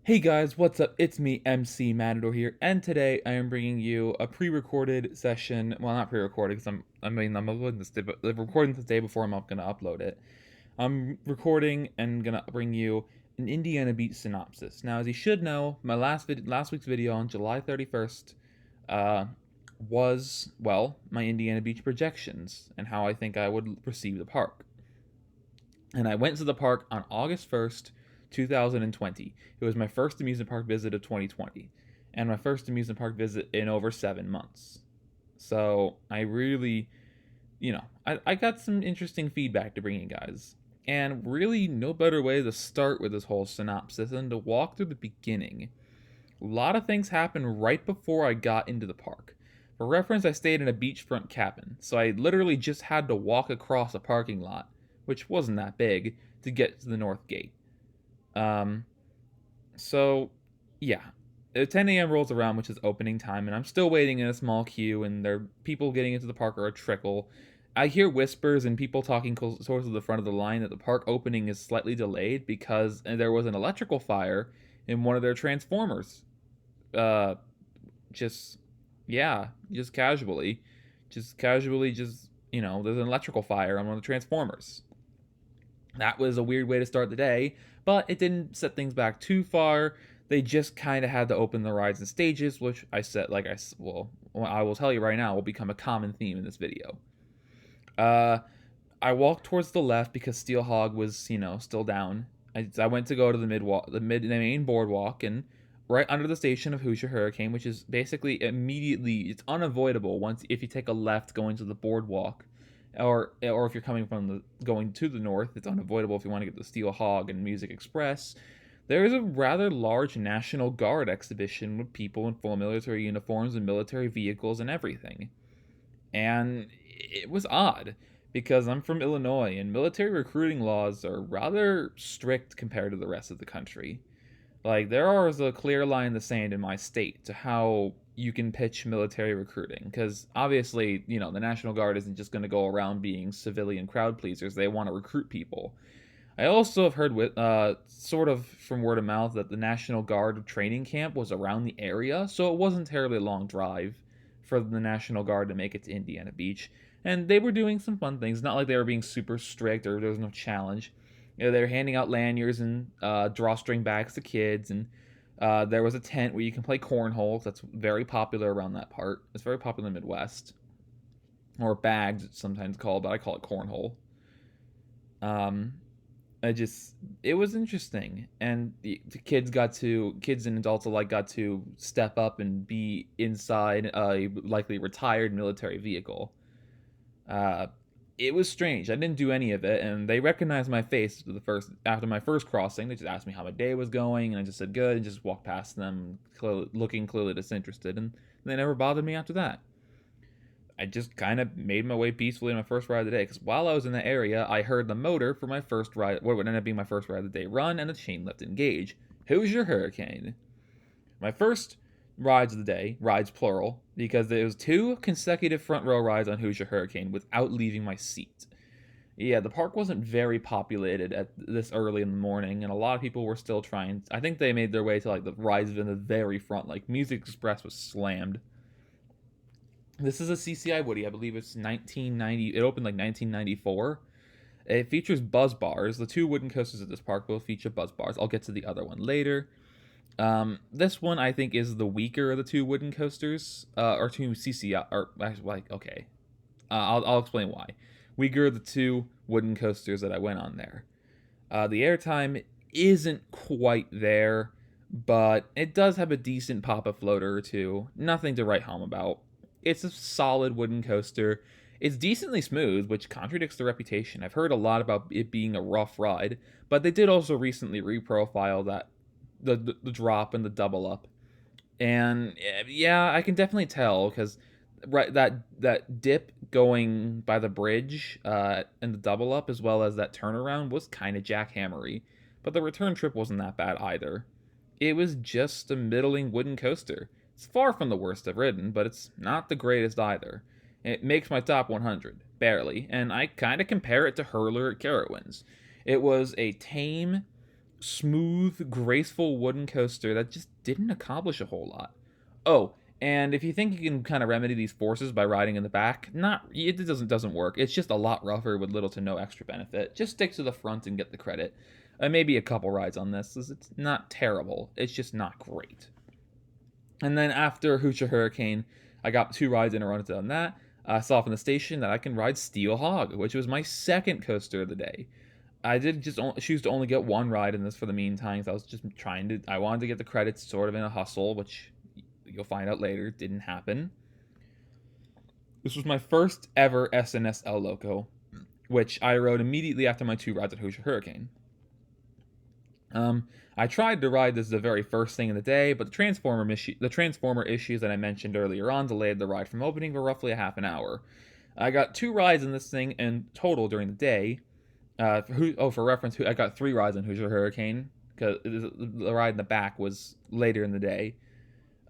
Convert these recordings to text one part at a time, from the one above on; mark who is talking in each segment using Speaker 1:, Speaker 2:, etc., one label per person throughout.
Speaker 1: Hey guys, what's up? It's me, MC Matador here, and today I am bringing you a pre-recorded session. Well, not pre-recorded because I'm uploading this day, but I'm recording this day before I'm gonna upload it. I'm recording and gonna bring you an Indiana Beach synopsis. Now, as you should know, my last week's video on July 31st, uh, was my Indiana Beach projections and how I think I would perceive the park. And I went to the park on August 1st, 2020. It was my first amusement park visit of 2020, and my first amusement park visit in over 7 months. So I really, I got some interesting feedback to bring you guys. And really, no better way to start with this whole synopsis than to walk through the beginning. A lot of things happened right before I got into the park. For reference, I stayed in a beachfront cabin, so I literally just had to walk across a parking lot, which wasn't that big, to get to the north gate. Um, so, yeah. 10 a.m. rolls around, which is opening time, and I'm still waiting in a small queue, and there are people getting into the park are a trickle. I hear whispers and people talking towards the front of the line that the park opening is slightly delayed because there was an electrical fire in one of their transformers. Uh, just, yeah, just casually, there's an electrical fire on one of the transformers. That was a weird way to start the day, but it didn't set things back too far. They just kind of had to open the rides and stages, which I will tell you right now will become a common theme in this video. Uh, I walked towards the left because Steel Hog was, still down. I went to go to the main boardwalk, and right under the station of Hoosier Hurricane, which is basically immediately, it's unavoidable once if you take a left going to the boardwalk, or if you're coming from going to the north, it's unavoidable if you want to get the Steel Hog and Music Express. There is a rather large National Guard exhibition with people in full military uniforms and military vehicles and everything. And it was odd because I'm from Illinois and military recruiting laws are rather strict compared to the rest of the country. Like, there is a clear line in the sand in my state to how you can pitch military recruiting. Because obviously, the National Guard isn't just going to go around being civilian crowd pleasers. They want to recruit people. I also have heard, sort of from word of mouth, that the National Guard training camp was around the area, so it wasn't terribly a long drive for the National Guard to make it to Indiana Beach. And they were doing some fun things. Not like they were being super strict or there was no challenge. They were handing out lanyards and drawstring bags to kids, and there was a tent where you can play cornhole. That's very popular around that part. It's very popular in the Midwest, or bags it's sometimes called, but I call it cornhole. Um, it was interesting, and the kids and adults alike got to step up and be inside a likely retired military vehicle. Uh, it was strange. I didn't do any of it, and they recognized my face after my first crossing. They just asked me how my day was going, and I just said good, and just walked past them, looking clearly disinterested, and they never bothered me after that. I just kind of made my way peacefully on my first ride of the day, because while I was in the area, I heard the motor for my first ride, what would end up being my first ride of the day, run, and the chain lift engage. Hoosier Hurricane. My first rides plural, because there was 2 consecutive front row rides on Hoosier Hurricane without leaving my seat. Yeah, the park wasn't very populated at this early in the morning, and a lot of people were still trying. I think they made their way to like the rides in the very front. Like Music Express was slammed. This is a CCI Woody. I believe it's 1990. It opened like 1994. It features buzz bars. The 2 wooden coasters at this park will feature buzz bars. I'll get to the other one later. This one I think is the weaker of the 2 wooden coasters, or 2 CCI, or like okay. I'll explain why. Weaker of the 2 wooden coasters that I went on there. The airtime isn't quite there, but it does have a decent pop-up floater or two. Nothing to write home about. It's a solid wooden coaster. It's decently smooth, which contradicts the reputation. I've heard a lot about it being a rough ride, but they did also recently reprofile the drop and the double up. And yeah, I can definitely tell because that dip going by the bridge and the double up as well as that turnaround was kind of jackhammery, but the return trip wasn't that bad either. It was just a middling wooden coaster. It's far from the worst I've ridden, but it's not the greatest either. It makes my top 100, barely, and I kind of compare it to Hurler at Carowinds. It was a tame smooth, graceful wooden coaster that just didn't accomplish a whole lot. Oh, and if you think you can kind of remedy these forces by riding in the back, it doesn't work. It's just a lot rougher with little to no extra benefit. Just stick to the front and get the credit. Maybe a couple rides on this. It's not terrible. It's just not great. And then after Hoosier Hurricane, I got 2 rides in a row on that. I saw from the station that I can ride Steel Hog, which was my second coaster of the day. I did just choose to only get 1 ride in this for the meantime. So I was just I wanted to get the credits sort of in a hustle, which you'll find out later didn't happen. This was my first ever SNS El Loco, which I rode immediately after my 2 rides at Hoosier Hurricane. I tried to ride this the very first thing in the day, but the transformer issues that I mentioned earlier on delayed the ride from opening for roughly a half an hour. I got 2 rides in this thing in total during the day. For reference, I got 3 rides in Hoosier Hurricane because the ride in the back was later in the day.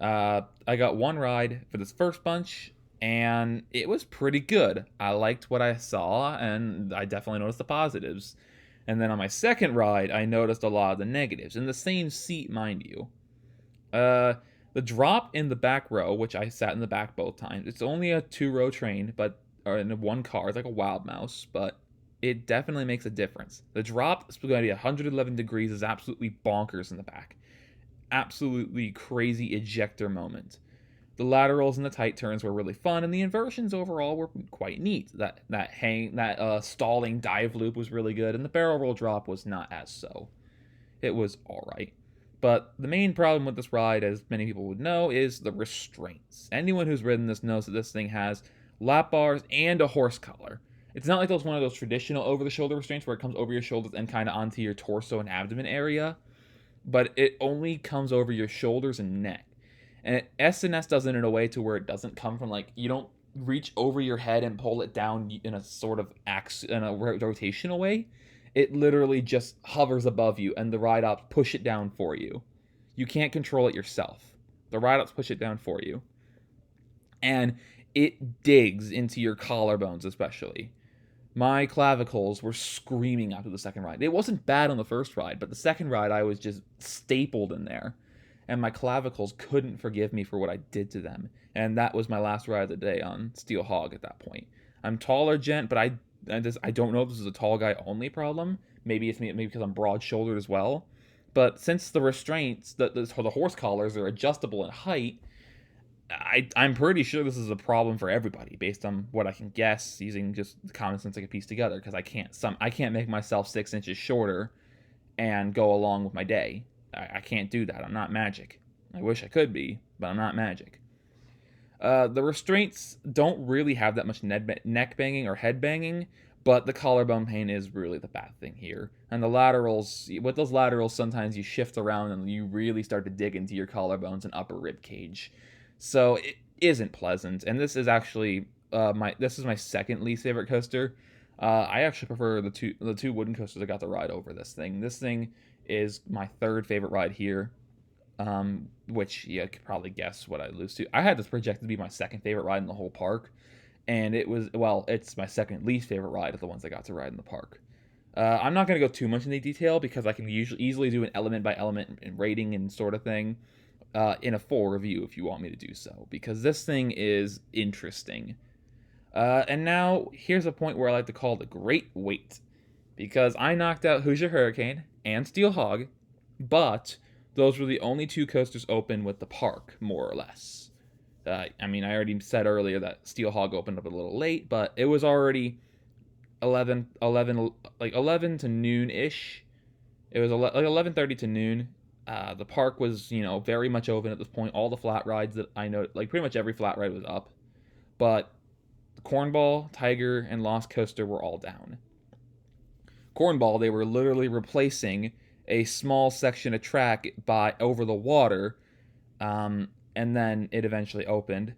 Speaker 1: I got 1 ride for this first bunch, and it was pretty good. I liked what I saw, and I definitely noticed the positives. And then on my second ride, I noticed a lot of the negatives. In the same seat, mind you. The drop in the back row, which I sat in the back both times, it's only a 2-row train, or in 1 car, it's like a wild mouse, but it definitely makes a difference. The drop is going to be 111 degrees, is absolutely bonkers in the back. Absolutely crazy ejector moment. The laterals and the tight turns were really fun, and the inversions overall were quite neat. That stalling dive loop was really good, and the barrel roll drop was not as so. It was alright. But the main problem with this ride, as many people would know, is the restraints. Anyone who's ridden this knows that this thing has lap bars and a horse collar. It's not like one of those traditional over-the-shoulder restraints where it comes over your shoulders and kind of onto your torso and abdomen area, but it only comes over your shoulders and neck. And SNS does it in a way to where it doesn't come from, like, you don't reach over your head and pull it down in a sort of rotational way. It literally just hovers above you, and the ride-ups push it down for you. You can't control it yourself. The ride-ups push it down for you. And it digs into your collarbones, especially. My clavicles were screaming after the second ride. It wasn't bad on the first ride, but the second ride I was just stapled in there. And my clavicles couldn't forgive me for what I did to them. And that was my last ride of the day on Steel Hog at that point. I'm taller, gent, but I don't know if this is a tall guy only problem. Maybe it's me, maybe because I'm broad-shouldered as well. But since the restraints, the horse collars are adjustable in height, I'm pretty sure this is a problem for everybody, based on what I can guess using just the common sense I can piece together. Because I can't make myself 6 inches shorter and go along with my day. I can't do that. I'm not magic. I wish I could be, but I'm not magic. The restraints don't really have that much neck banging or head banging, but the collarbone pain is really the bad thing here. And the laterals, with those laterals, sometimes you shift around and you really start to dig into your collarbones and upper rib cage. So it isn't pleasant. And this is actually my second least favorite coaster. I actually prefer the two wooden coasters I got to ride over this thing. This thing is my third favorite ride here, which you could probably guess what I lose to. I had this projected to be my second favorite ride in the whole park, and it's my second least favorite ride of the ones I got to ride in the park. I'm not going to go too much into detail because I can easily do an element by element rating and sort of thing in a full review if you want me to do so, because this thing is interesting. And now here's a point where I like to call the great wait, because I knocked out Hoosier Hurricane and Steel Hog, but those were the only 2 coasters open with the park, more or less. I already said earlier that Steel Hog opened up a little late, but it was already 11 to noon-ish. It was like 11:30 to noon. The park was, very much open at this point. All the flat rides that I know, like pretty much every flat ride was up. But Cornball, Tiger, and Lost Coaster were all down. Cornball, they were literally replacing a small section of track over the water, and then it eventually opened.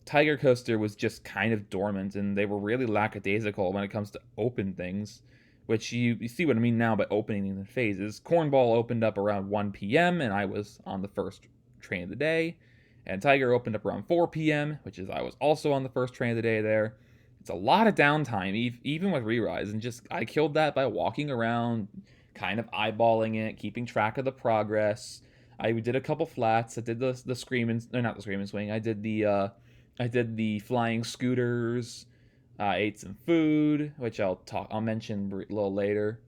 Speaker 1: Tiger Coaster was just kind of dormant, and they were really lackadaisical when it comes to open things, which you see what I mean now by opening in phases. Cornball opened up around 1 p.m., and I was on the first train of the day, and Tiger opened up around 4 p.m., which is I was also on the first train of the day there. It's a lot of downtime, even with re-rides, and I killed that by walking around, kind of eyeballing it, keeping track of the progress. I did a couple flats. I did the screaming, or not the screaming swing. I did the flying scooters. I ate some food, which I'll mention a little later.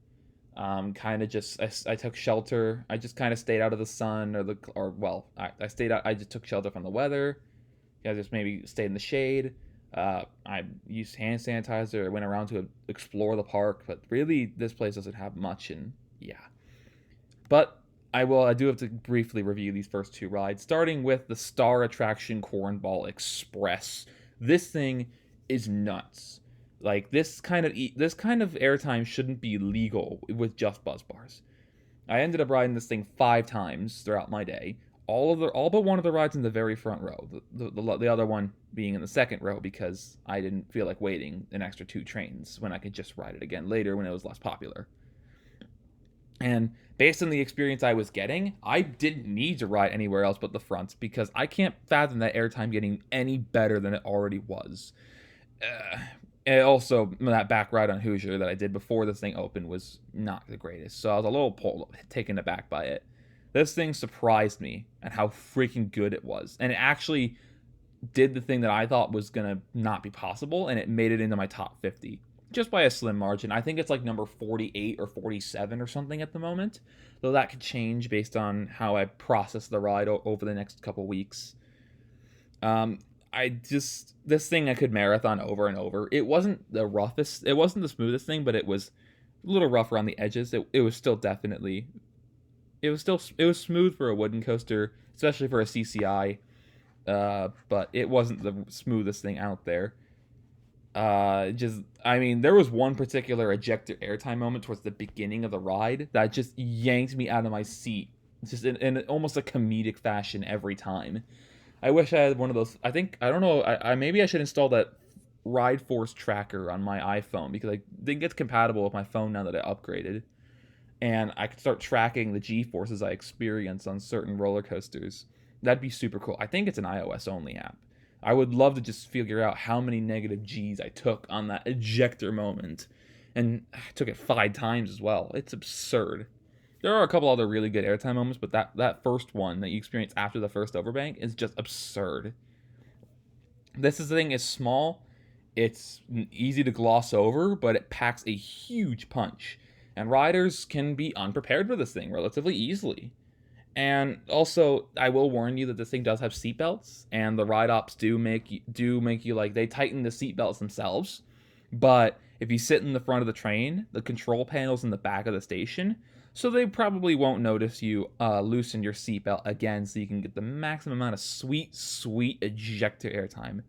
Speaker 1: Kind of just I took shelter. I just kind of stayed out of the sun I stayed out. I just took shelter from the weather. I just maybe stayed in the shade. I used hand sanitizer. I went around to explore the park, but really this place doesn't have much. And yeah, but I do have to briefly review these first two rides, starting with the star attraction Cornball Express. This thing is nuts. Like this kind of airtime shouldn't be legal with just buzz bars. I ended up riding this thing 5 times throughout my day. All but one of the rides in the very front row. The other one being in the second row because I didn't feel like waiting an extra 2 trains when I could just ride it again later when it was less popular. And based on the experience I was getting, I didn't need to ride anywhere else but the front because I can't fathom that airtime getting any better than it already was. And also, that back ride on Hoosier that I did before this thing opened was not the greatest, so I was a little taken aback by it. This thing surprised me at how freaking good it was, and it actually did the thing that I thought was gonna not be possible, and it made it into my top 50 just by a slim margin. I think it's like number 48 or 47 or something at the moment, though that could change based on how I process the ride over the next couple weeks. This thing I could marathon over and over. It wasn't it wasn't the smoothest thing, but it was a little rough around the edges. It was still definitely, it was smooth for a wooden coaster, especially for a CCI. But it wasn't the smoothest thing out there. I mean, there was one particular ejector airtime moment towards the beginning of the ride that just yanked me out of my seat, just in almost a comedic fashion every time. I wish I had one of those. I don't know. I maybe I should install that Ride Force tracker on my iPhone because I think it's compatible with my phone now that I upgraded, and I could start tracking the G forces I experience on certain roller coasters. That'd be super cool. I think it's an iOS only app. I would love to just figure out how many negative G's I took on that ejector moment, and I took it 5 times as well. It's absurd. There are a couple other really good airtime moments, but that first one that you experience after the first overbank is just absurd. This thing is small, it's easy to gloss over, but it packs a huge punch, and riders can be unprepared for this thing relatively easily. And also, I will warn you that this thing does have seatbelts, and the ride ops do make you like they tighten the seatbelts themselves. But if you sit in the front of the train, the control panel's in the back of the station, so they probably won't notice you loosen your seatbelt again, so you can get the maximum amount of sweet ejector airtime.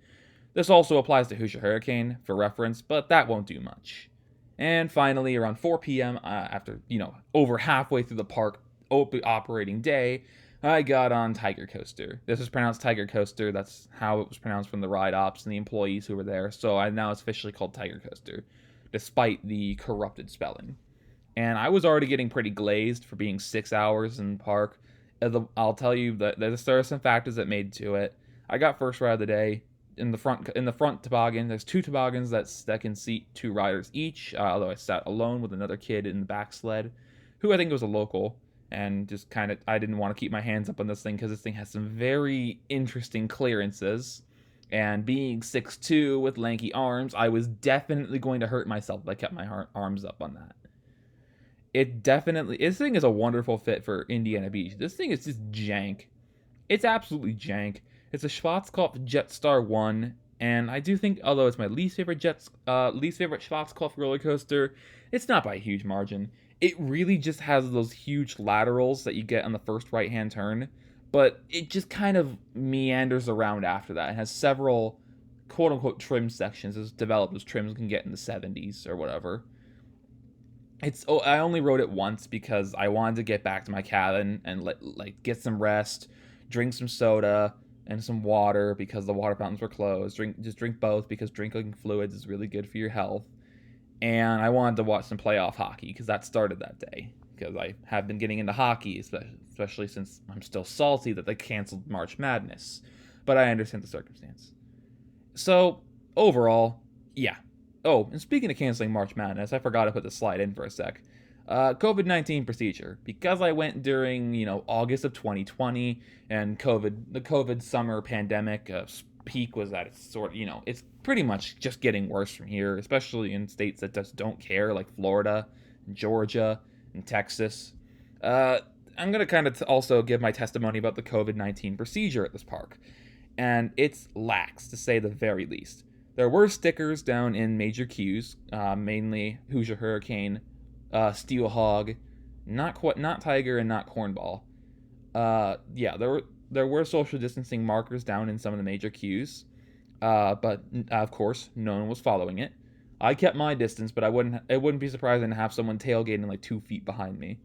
Speaker 1: This also applies to Hoosier Hurricane for reference, but that won't do much. And finally, around 4 p.m., after over halfway through the park operating day, I got on Tiger Coaster. This is pronounced Tiger Coaster. That's how it was pronounced from the ride ops and the employees who were there. So now it's officially called Tiger Coaster, despite the corrupted spelling. And I was already getting pretty glazed for being 6 hours in park. I'll tell you that there are some factors that made to it. I got first ride of the day. In the front toboggan, there's 2 toboggans that can seat 2 riders each. Although I sat alone with another kid in the back sled, who I think was a local. And just I didn't want to keep my hands up on this thing because this thing has some very interesting clearances. And being 6'2" with lanky arms, I was definitely going to hurt myself if I kept my arms up on that. This thing is a wonderful fit for Indiana Beach. This thing is just jank. It's absolutely jank. It's a Schwarzkopf Jetstar 1, and I do think, although it's my least favorite Schwarzkopf roller coaster, it's not by a huge margin. It really just has those huge laterals that you get on the first right-hand turn, but it just kind of meanders around after that. It has several quote-unquote trim sections as developed as trims can get in the 70s or whatever. I only rode it once because I wanted to get back to my cabin and get some rest, drink some soda and some water because the water fountains were closed. Drink both because drinking fluids is really good for your health. And I wanted to watch some playoff hockey because that started that day. Because I have been getting into hockey, especially since I'm still salty that they canceled March Madness. But I understand the circumstance. So, overall, yeah. Oh, and speaking of canceling March Madness, I forgot to put the slide in for a sec. COVID-19 procedure. Because I went during, August of 2020 and the COVID summer pandemic peak was at its it's pretty much just getting worse from here, especially in states that just don't care, like Florida, and Georgia, and Texas. Uh, I'm going to kind of also give my testimony about the COVID-19 procedure at this park. And it's lax, to say the very least. There were stickers down in major queues, mainly Hoosier Hurricane, Steel Hog, not Tiger, and not Cornball. Yeah, there were social distancing markers down in some of the major queues, but of course no one was following it. I kept my distance, but it wouldn't be surprising to have someone tailgating like 2 feet behind me,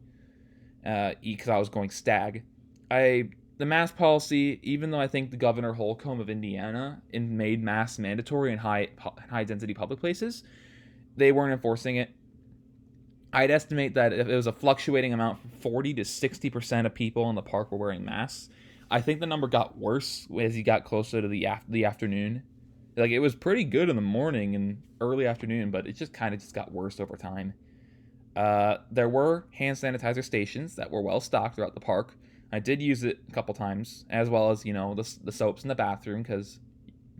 Speaker 1: because I was going stag. The mask policy, even though I think the Governor Holcomb of Indiana made masks mandatory in high density public places, they weren't enforcing it. I'd estimate that if it was a fluctuating amount, 40 to 60% of people in the park were wearing masks. I think the number got worse as you got closer to the afternoon. Like, it was pretty good in the morning and early afternoon, but it just kind of got worse over time. There were hand sanitizer stations that were well stocked throughout the park. I did use it a couple times, as well as, the soaps in the bathroom, because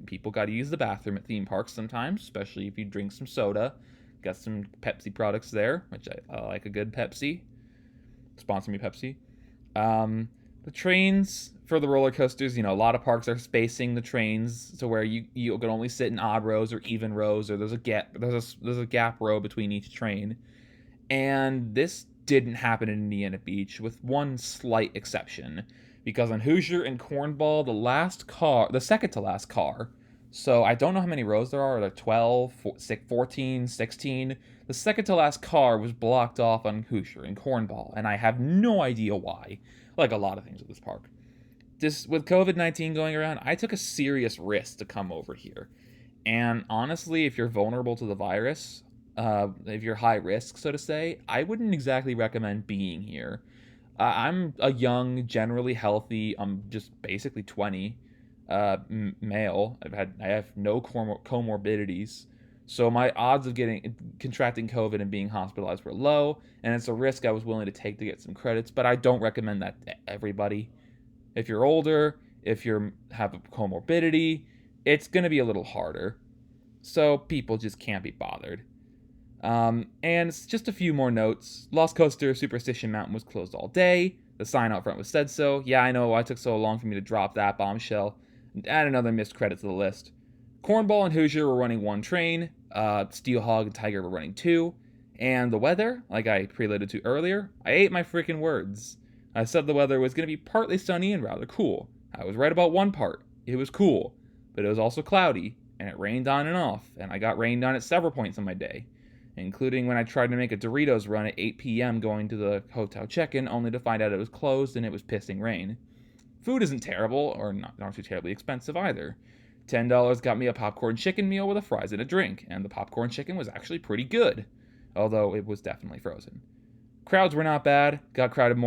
Speaker 1: people got to use the bathroom at theme parks sometimes, especially if you drink some soda. Got some Pepsi products there, which I like a good Pepsi. Sponsor me, Pepsi. The trains for the roller coasters, a lot of parks are spacing the trains to where you can only sit in odd rows or even rows, or there's a gap row between each train. And this didn't happen in Indiana Beach, with one slight exception, because on Hoosier and Cornball, the second to last car, so I don't know how many rows there are, like 12, 14, 16. The second to last car was blocked off on Hoosier and Cornball, and I have no idea why, like a lot of things at this park. Just with COVID-19 going around, I took a serious risk to come over here. And honestly, if you're vulnerable to the virus, if you're high risk, so to say, I wouldn't exactly recommend being here. I'm a young, generally healthy, I'm just basically 20, male. I have no comorbidities, so my odds of contracting COVID and being hospitalized were low, and it's a risk I was willing to take to get some credits. But I don't recommend that to everybody. If you're older, if you have a comorbidity, it's gonna be a little harder. So people just can't be bothered. And it's just a few more notes. Lost Coaster Superstition Mountain was closed all day. The sign out front was said so. Yeah, I know why it took so long for me to drop that bombshell. Add another missed credit to the list. Cornball and Hoosier were running one train. Steel Hog and Tiger were running two. And the weather, like I preloaded to earlier, I ate my freaking words. I said the weather was going to be partly sunny and rather cool. I was right about one part. It was cool. But it was also cloudy, and it rained on and off, and I got rained on at several points in my day, including when I tried to make a Doritos run at 8 p.m. going to the hotel check-in, only to find out it was closed and it was pissing rain. Food isn't terrible, or not too terribly expensive either. $10 got me a popcorn chicken meal with a fries and a drink, and the popcorn chicken was actually pretty good, although it was definitely frozen. Crowds were not bad. Got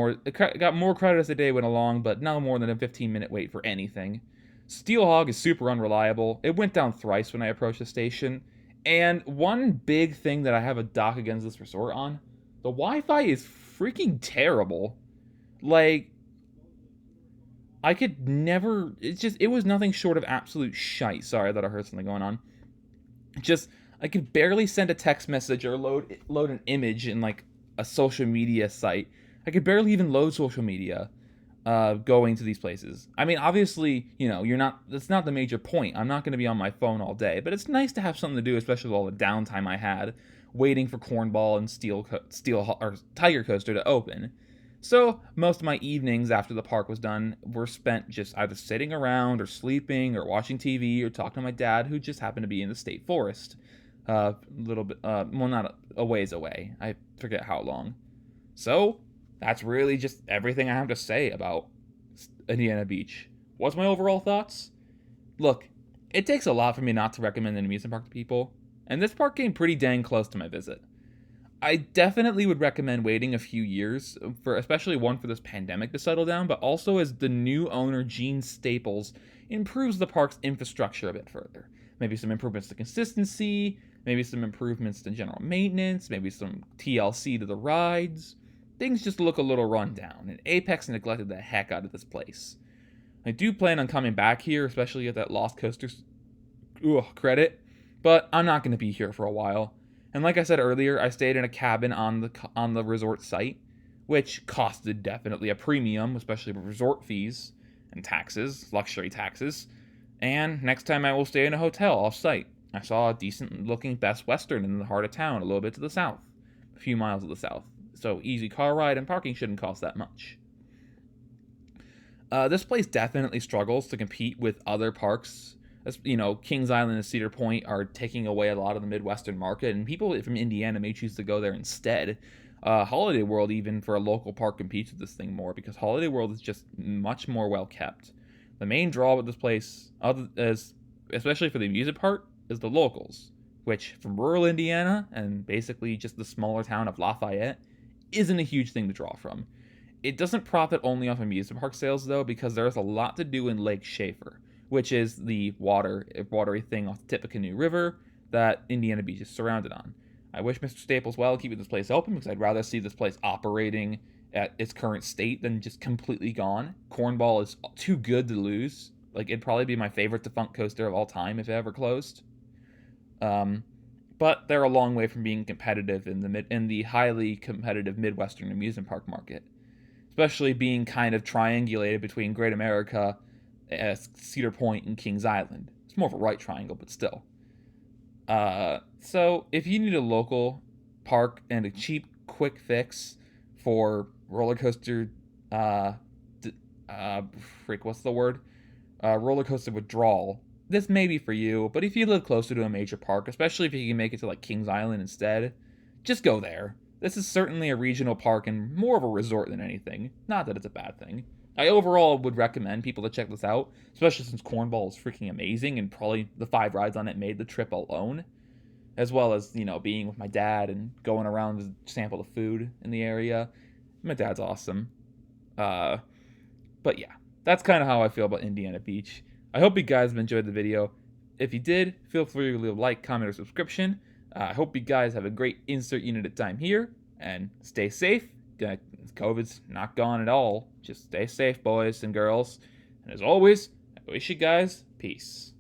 Speaker 1: more crowded as the day went along, but no more than a 15-minute wait for anything. Steel Hog is super unreliable. It went down thrice when I approached the station. And one big thing that I have a dock against this resort on, the Wi-Fi is freaking terrible. Like, I could never, it was nothing short of absolute shite. Sorry that I heard something going on. I could barely send a text message or load an image in like a social media site. I could barely even load social media going to these places. I mean, obviously, that's not the major point. I'm not going to be on my phone all day, but it's nice to have something to do, especially with all the downtime I had waiting for Cornball and or Tiger Coaster to open. So most of my evenings after the park was done were spent just either sitting around or sleeping or watching TV or talking to my dad, who just happened to be in the state forest. A little bit, not a ways away. I forget how long. So that's really just everything I have to say about Indiana Beach. What's my overall thoughts? Look, it takes a lot for me not to recommend an amusement park to people, and this park came pretty dang close to my visit. I definitely would recommend waiting a few years, especially for this pandemic to settle down, but also as the new owner, Gene Staples, improves the park's infrastructure a bit further. Maybe some improvements to consistency, maybe some improvements to general maintenance, maybe some TLC to the rides. Things just look a little run down, and Apex neglected the heck out of this place. I do plan on coming back here, especially at that Lost Coasters credit, but I'm not going to be here for a while. And like I said earlier, I stayed in a cabin on the resort site, which costed definitely a premium, especially with resort fees and taxes, luxury taxes. And next time I will stay in a hotel off-site. I saw a decent-looking Best Western in the heart of town, a little bit to the south, a few miles to the south. So easy car ride and parking shouldn't cost that much. This place definitely struggles to compete with other parks. As, Kings Island and Cedar Point are taking away a lot of the Midwestern market, and people from Indiana may choose to go there instead. Holiday World, even for a local park, competes with this thing more because Holiday World is just much more well kept. The main draw with this place, especially for the amusement part, is the locals, which from rural Indiana and basically just the smaller town of Lafayette isn't a huge thing to draw from. It doesn't profit only off amusement park sales though, because there's a lot to do in Lake Schaefer, which is the watery thing off the tip of Canoe River that Indiana Beach is surrounded on. I wish Mr. Staples well keeping this place open because I'd rather see this place operating at its current state than just completely gone. Cornball is too good to lose. Like, it'd probably be my favorite defunct coaster of all time if it ever closed. But they're a long way from being competitive in the highly competitive Midwestern amusement park market, especially being kind of triangulated between Great America, Cedar Point, and Kings Island. It's more of a right triangle, but still. So if you need a local park and a cheap, quick fix for roller coaster, roller coaster withdrawal, this may be for you. But if you live closer to a major park, especially if you can make it to like Kings Island instead, just go there. This is certainly a regional park and more of a resort than anything. Not that it's a bad thing. I overall would recommend people to check this out, especially since Cornball is freaking amazing and probably the 5 rides on it made the trip alone. As well as, being with my dad and going around to sample the food in the area. My dad's awesome. But yeah, that's kind of how I feel about Indiana Beach. I hope you guys have enjoyed the video. If you did, feel free to leave a like, comment, or subscription. I hope you guys have a great insert unit of time here, and stay safe. COVID's not gone at all. Just stay safe, boys and girls. And as always, I wish you guys peace.